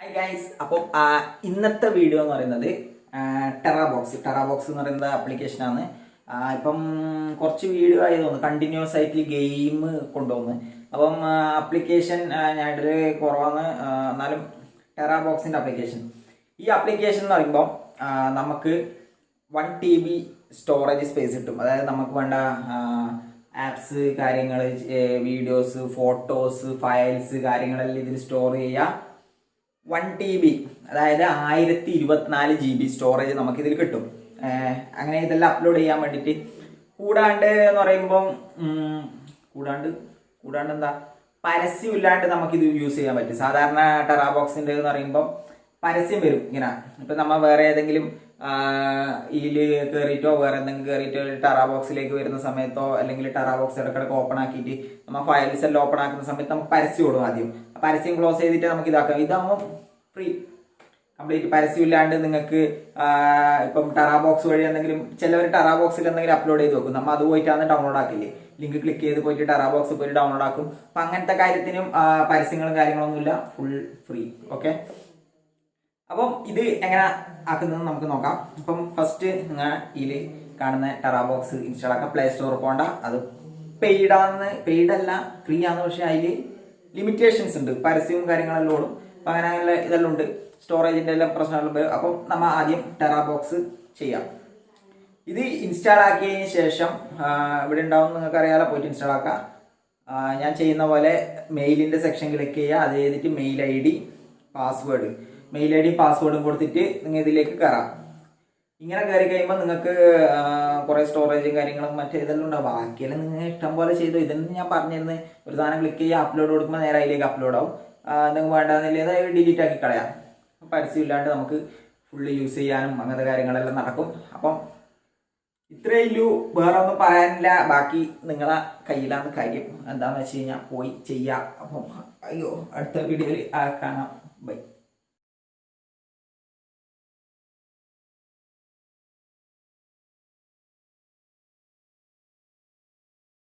Hi guys. അപ്പം ഇന്നത്തെ video എന്ന് പറയുന്നത് ടെറാബോക്സ് എന്ന് പറയുന്ന ആപ്ലിക്കേഷനാണ്. ഇപ്പം കുറച്ച് വീഡിയോ ആയി തോന്നുന്നു കണ്ടിന്യൂസ് ആയിട്ട് ഗെയിം കൊണ്ടുപോകുന്നു. അപ്പം ആപ്ലിക്കേഷൻ ഞാനിതിൽ കുറവാണ്. എന്നാലും ടെറാബോക്സിൻ്റെ ആപ്ലിക്കേഷൻ, ഈ ആപ്ലിക്കേഷൻ എന്ന് പറയുമ്പോൾ നമുക്ക് 1 TB സ്റ്റോറേജ് സ്പേസ് കിട്ടും. അതായത് നമുക്ക് വേണ്ട ആപ്സ്, കാര്യങ്ങൾ, വീഡിയോസ്, ഫോട്ടോസ്, ഫയൽസ്, കാര്യങ്ങളെല്ലാം ഇതിൽ സ്റ്റോർ ചെയ്യുക. 1 TB, അതായത് 1024 GB സ്റ്റോറേജ് നമുക്കിതിൽ കിട്ടും. അങ്ങനെ ഇതെല്ലാം അപ്ലോഡ് ചെയ്യാൻ വേണ്ടിയിട്ട്. കൂടാണ്ട് എന്ന് പറയുമ്പം കൂടാണ്ട് എന്താ, പരസ്യമില്ലാണ്ട് നമുക്കിത് യൂസ് ചെയ്യാൻ പറ്റും. സാധാരണ ടെറാബോക്സിൻ്റെ എന്ന് പറയുമ്പം പരസ്യം വരും ഇങ്ങനെ. ഇപ്പം നമ്മൾ വേറെ ഏതെങ്കിലും ഇതിൽ കയറിയിട്ടോ വേറെ എന്തെങ്കിലും കയറിയിട്ടോ ടെറാബോക്സിലേക്ക് വരുന്ന സമയത്തോ, അല്ലെങ്കിൽ ടെറാബോക്സ് ഇടയ്ക്കിടയ്ക്ക് ഓപ്പൺ ആക്കിയിട്ട് നമ്മൾ ഫയൽസ് എല്ലാം ഓപ്പൺ ആക്കുന്ന സമയത്ത് നമുക്ക് പരസ്യം ഇടും. ആദ്യം പരസ്യം ക്ലോസ് ചെയ്തിട്ട് നമുക്ക് ഇതാക്കാം. ഇതാകുമ്പോൾ ഫ്രീ, കംപ്ലീറ്റ് പരസ്യമില്ലാണ്ട് നിങ്ങൾക്ക് ഇപ്പം ടെറാബോക്സ് വഴി എന്തെങ്കിലും ചിലവർ ടെറാബോക്സിൽ എന്തെങ്കിലും അപ്ലോഡ് ചെയ്ത് വെക്കും. നമ്മൾ അത് പോയിട്ടാണ് ഡൗൺലോഡ് ആക്കില്ലേ, ലിങ്ക് ക്ലിക്ക് ചെയ്ത് പോയിട്ട് ടെറാബോക്സ് പോയിട്ട് ഡൗൺലോഡ് ആക്കും. അപ്പം അങ്ങനത്തെ കാര്യത്തിനും പരസ്യങ്ങളും കാര്യങ്ങളൊന്നുമില്ല, ഫുൾ ഫ്രീ. ഓക്കെ, അപ്പം ഇത് എങ്ങനെ ആക്കുന്നത് നമുക്ക് നോക്കാം. അപ്പം ഫസ്റ്റ് നിങ്ങൾ ഇതിൽ കാണുന്ന ടെറാബോക്സ് ഇൻസ്റ്റാൾ ആക്കാം. പ്ലേ സ്റ്റോറിൽ പോകണ്ട, അത് പെയ്ഡല്ല, ഫ്രീ ആണ്. പക്ഷെ അതിൽ ലിമിറ്റേഷൻസ് ഉണ്ട്, പരസ്യവും കാര്യങ്ങളെല്ലാം ഓടും. അപ്പം അങ്ങനെ ഇതെല്ലാം ഉണ്ട്, സ്റ്റോറേജിൻ്റെ എല്ലാം പ്രശ്നങ്ങളുണ്ട്. അപ്പം നമ്മൾ ആദ്യം ടെറാബോക്സ് ചെയ്യാം. ഇത് ഇൻസ്റ്റാൾ ആക്കിയതിന് ശേഷം ഇവിടെ ഉണ്ടാവും, നിങ്ങൾക്ക് അറിയാലോ, പോയിട്ട് ഇൻസ്റ്റാൾ ആക്കാം. ഞാൻ ചെയ്യുന്ന പോലെ മെയിലിൻ്റെ സെക്ഷൻ ക്ലിക്ക് ചെയ്യുക. അത് ചെയ്തിട്ട് മെയിൽ ID പാസ്വേഡും കൊടുത്തിട്ട് നിങ്ങൾ ഇതിലേക്ക് കയറാം. ഇങ്ങനെ കയറി കഴിയുമ്പോൾ നിങ്ങൾക്ക് കുറേ സ്റ്റോറേജും കാര്യങ്ങളും മറ്റേ ഇതെല്ലാം ഉണ്ടാവും. ബാക്കിയെല്ലാം നിങ്ങൾ ഇഷ്ടം പോലെ ചെയ്തു. ഇതെന്ന് ഞാൻ പറഞ്ഞിരുന്നത്, ഒരു സാധനം ക്ലിക്ക് ചെയ്യുക, അപ്ലോഡ് കൊടുക്കുമ്പോൾ നേരെ അതിലേക്ക് അപ്ലോഡ് ആവും. നിങ്ങൾക്ക് വേണ്ടാന്നില്ല അത് ഡിലീറ്റ് ആക്കി കളയാം. പരസ്യമില്ലാണ്ട് നമുക്ക് ഫുള്ള് യൂസ് ചെയ്യാനും അങ്ങനത്തെ കാര്യങ്ങളെല്ലാം നടക്കും. അപ്പം ഇത്രയേ ഉള്ളൂ, വേറെ ഒന്നും പറയാനില്ല. ബാക്കി നിങ്ങളെ കയ്യിലാണ് കാര്യം. എന്താണെന്ന് വെച്ച് കഴിഞ്ഞാൽ പോയി ചെയ്യുക. അപ്പം അടുത്ത വീഡിയോയിൽ കാണാം. ബൈ.